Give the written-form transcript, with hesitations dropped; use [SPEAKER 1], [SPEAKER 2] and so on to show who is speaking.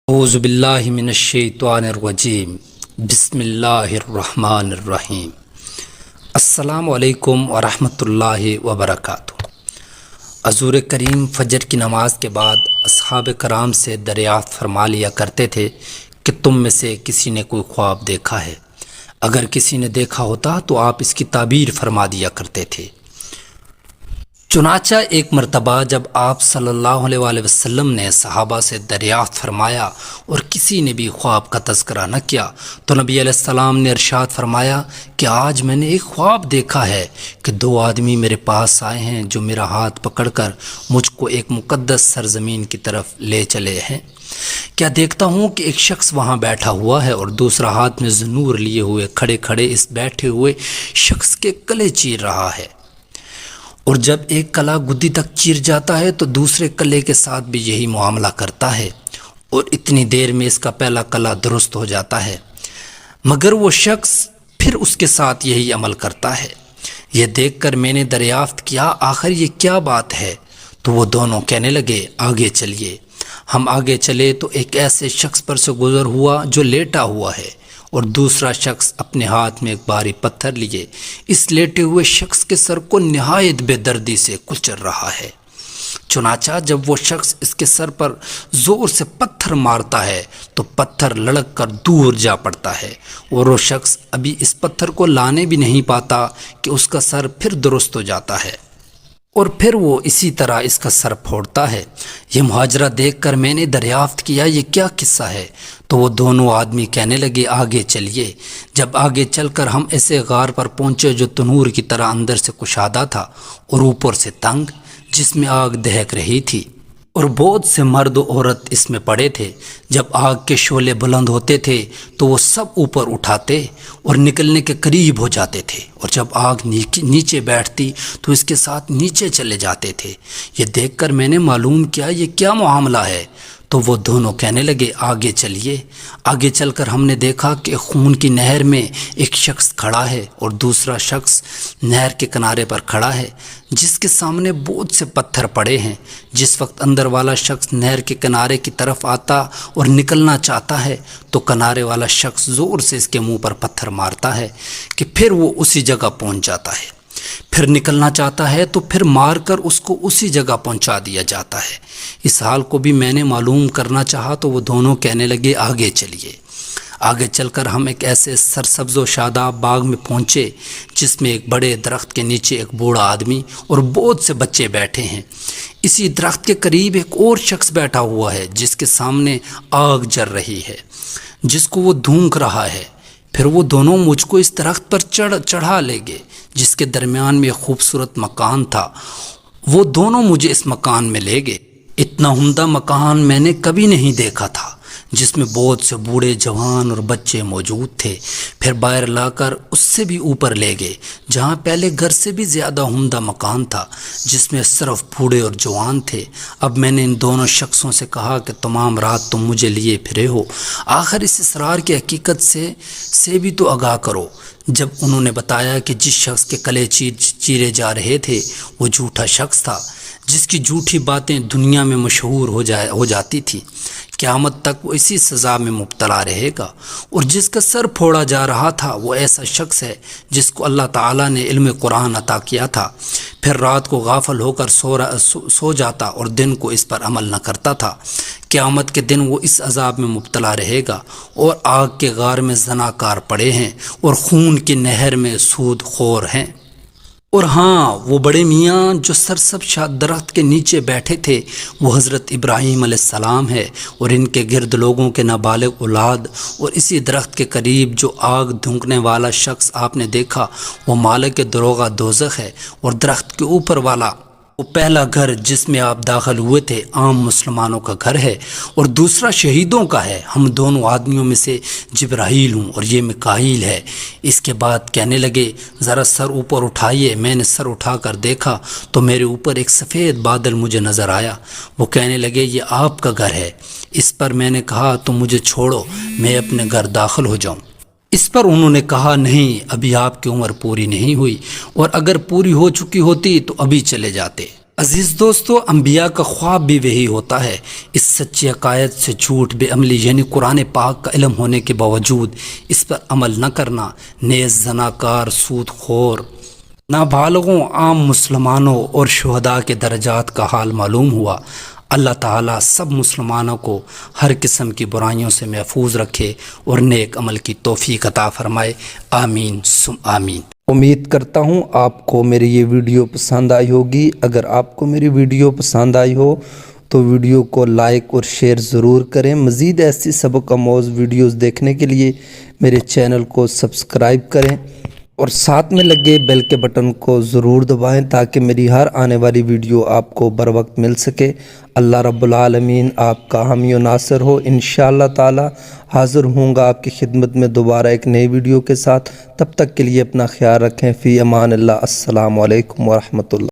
[SPEAKER 1] اعوذ باللہ من الشیطان الرجیم بسم اللہ الرحمن الرحیم۔ السلام علیکم ورحمۃ اللہ وبرکاتہ۔ حضور کریم فجر کی نماز کے بعد اصحاب کرام سے دریافت فرما لیا کرتے تھے کہ تم میں سے کسی نے کوئی خواب دیکھا ہے؟ اگر کسی نے دیکھا ہوتا تو آپ اس کی تعبیر فرما دیا کرتے تھے۔ چنانچہ ایک مرتبہ جب آپ صلی اللہ علیہ وآلہ وسلم نے صحابہ سے دریافت فرمایا اور کسی نے بھی خواب کا تذکرہ نہ کیا تو نبی علیہ السلام نے ارشاد فرمایا کہ آج میں نے ایک خواب دیکھا ہے کہ دو آدمی میرے پاس آئے ہیں جو میرا ہاتھ پکڑ کر مجھ کو ایک مقدس سرزمین کی طرف لے چلے ہیں۔ کیا دیکھتا ہوں کہ ایک شخص وہاں بیٹھا ہوا ہے اور دوسرا ہاتھ میں زنور لیے ہوئے کھڑے کھڑے اس بیٹھے ہوئے شخص کے کلے چیر رہا ہے، اور جب ایک کلا گدی تک چیر جاتا ہے تو دوسرے کلے کے ساتھ بھی یہی معاملہ کرتا ہے، اور اتنی دیر میں اس کا پہلا کلا درست ہو جاتا ہے، مگر وہ شخص پھر اس کے ساتھ یہی عمل کرتا ہے۔ یہ دیکھ کر میں نے دریافت کیا آخر یہ کیا بات ہے؟ تو وہ دونوں کہنے لگے آگے چلیے۔ ہم آگے چلے تو ایک ایسے شخص پر سے گزر ہوا جو لیٹا ہوا ہے، اور دوسرا شخص اپنے ہاتھ میں ایک بھاری پتھر لیے اس لیٹے ہوئے شخص کے سر کو نہایت بے دردی سے کچل رہا ہے۔ چنانچہ جب وہ شخص اس کے سر پر زور سے پتھر مارتا ہے تو پتھر لڑک کر دور جا پڑتا ہے، اور وہ شخص ابھی اس پتھر کو لانے بھی نہیں پاتا کہ اس کا سر پھر درست ہو جاتا ہے، اور پھر وہ اسی طرح اس کا سر پھوڑتا ہے۔ یہ ماجرا دیکھ کر میں نے دریافت کیا یہ کیا قصہ ہے؟ تو وہ دونوں آدمی کہنے لگے آگے چلیے۔ جب آگے چل کر ہم ایسے غار پر پہنچے جو تنور کی طرح اندر سے کشادہ تھا اور اوپر سے تنگ، جس میں آگ دہک رہی تھی، اور بہت سے مرد و عورت اس میں پڑے تھے۔ جب آگ کے شعلے بلند ہوتے تھے تو وہ سب اوپر اٹھاتے اور نکلنے کے قریب ہو جاتے تھے، اور جب آگ نیچے بیٹھتی تو اس کے ساتھ نیچے چلے جاتے تھے۔ یہ دیکھ کر میں نے معلوم کیا یہ کیا معاملہ ہے؟ تو وہ دونوں کہنے لگے آگے چلیے۔ آگے چل کر ہم نے دیکھا کہ خون کی نہر میں ایک شخص کھڑا ہے اور دوسرا شخص نہر کے کنارے پر کھڑا ہے جس کے سامنے بہت سے پتھر پڑے ہیں۔ جس وقت اندر والا شخص نہر کے کنارے کی طرف آتا اور نکلنا چاہتا ہے تو کنارے والا شخص زور سے اس کے منہ پر پتھر مارتا ہے کہ پھر وہ اسی جگہ پہنچ جاتا ہے۔ پھر نکلنا چاہتا ہے تو پھر مار کر اس کو اسی جگہ پہنچا دیا جاتا ہے۔ اس حال کو بھی میں نے معلوم کرنا چاہا تو وہ دونوں کہنے لگے آگے چلیے۔ آگے چل کر ہم ایک ایسے سرسبز و شاداب باغ میں پہنچے جس میں ایک بڑے درخت کے نیچے ایک بوڑھا آدمی اور بہت سے بچے بیٹھے ہیں۔ اسی درخت کے قریب ایک اور شخص بیٹھا ہوا ہے جس کے سامنے آگ جل رہی ہے جس کو وہ دھونک رہا ہے۔ پھر وہ دونوں مجھ کو اس درخت پر چڑھا لے گئے جس کے درمیان میں ایک خوبصورت مکان تھا۔ وہ دونوں مجھے اس مکان میں لے گئے۔ اتنا عمدہ مکان میں نے کبھی نہیں دیکھا تھا، جس میں بہت سے بوڑھے جوان اور بچے موجود تھے۔ پھر باہر لا کر اس سے بھی اوپر لے گئے جہاں پہلے گھر سے بھی زیادہ عمدہ مکان تھا جس میں صرف بوڑھے اور جوان تھے۔ اب میں نے ان دونوں شخصوں سے کہا کہ تمام رات تم مجھے لیے پھرے ہو، آخر اس اسرار کی حقیقت سے بھی تو آگاہ کرو۔ جب انہوں نے بتایا کہ جس شخص کے کلے چیرے جا رہے تھے وہ جھوٹا شخص تھا جس کی جھوٹی باتیں دنیا میں مشہور ہو جاتی تھی، قیامت تک وہ اسی سزا میں مبتلا رہے گا، اور جس کا سر پھوڑا جا رہا تھا وہ ایسا شخص ہے جس کو اللہ تعالیٰ نے علم قرآن عطا کیا تھا، پھر رات کو غافل ہو کر سو جاتا اور دن کو اس پر عمل نہ کرتا تھا۔ قیامت کے دن وہ اس عذاب میں مبتلا رہے گا، اور آگ کے غار میں زناکار پڑے ہیں اور خون کی نہر میں سود خور ہیں۔ اور ہاں، وہ بڑے میاں جو سرسبز درخت کے نیچے بیٹھے تھے وہ حضرت ابراہیم علیہ السلام ہے، اور ان کے گرد لوگوں کے نابالغ اولاد، اور اسی درخت کے قریب جو آگ دھونکنے والا شخص آپ نے دیکھا وہ مالک دروغ دوزخ ہے، اور درخت کے اوپر والا وہ پہلا گھر جس میں آپ داخل ہوئے تھے عام مسلمانوں کا گھر ہے، اور دوسرا شہیدوں کا ہے۔ ہم دونوں آدمیوں میں سے جبرائیل ہوں اور یہ میکائیل ہے۔ اس کے بعد کہنے لگے ذرا سر اوپر اٹھائیے۔ میں نے سر اٹھا کر دیکھا تو میرے اوپر ایک سفید بادل مجھے نظر آیا۔ وہ کہنے لگے یہ آپ کا گھر ہے۔ اس پر میں نے کہا تو مجھے چھوڑو، میں اپنے گھر داخل ہو جاؤں۔ اس پر انہوں نے کہا نہیں، ابھی آپ کی عمر پوری نہیں ہوئی، اور اگر پوری ہو چکی ہوتی تو ابھی چلے جاتے۔ عزیز دوستو، انبیاء کا خواب بھی وہی ہوتا ہے۔ اس سچی عقائد سے جھوٹ بے عملی یعنی قرآن پاک کا علم ہونے کے باوجود اس پر عمل نہ کرنا، نیز زناکار، سود خور، نابالغوں، عام مسلمانوں اور شہداء کے درجات کا حال معلوم ہوا۔ اللہ تعالیٰ سب مسلمانوں کو ہر قسم کی برائیوں سے محفوظ رکھے اور نیک عمل کی توفیق عطا فرمائے، آمین ثم آمین۔
[SPEAKER 2] امید کرتا ہوں آپ کو میری یہ ویڈیو پسند آئی ہوگی۔ اگر آپ کو میری ویڈیو پسند آئی ہو تو ویڈیو کو لائک اور شیئر ضرور کریں۔ مزید ایسی سبق آموز ویڈیوز دیکھنے کے لیے میرے چینل کو سبسکرائب کریں اور ساتھ میں لگے بیل کے بٹن کو ضرور دبائیں تاکہ میری ہر آنے والی ویڈیو آپ کو بر وقت مل سکے۔ اللہ رب العالمین آپ کا حامی و ناصر ہو۔ انشاءاللہ تعالی حاضر ہوں گا آپ کی خدمت میں دوبارہ ایک نئی ویڈیو کے ساتھ۔ تب تک کے لیے اپنا خیال رکھیں۔ فی امان اللہ۔ السلام علیکم ورحمۃ اللہ۔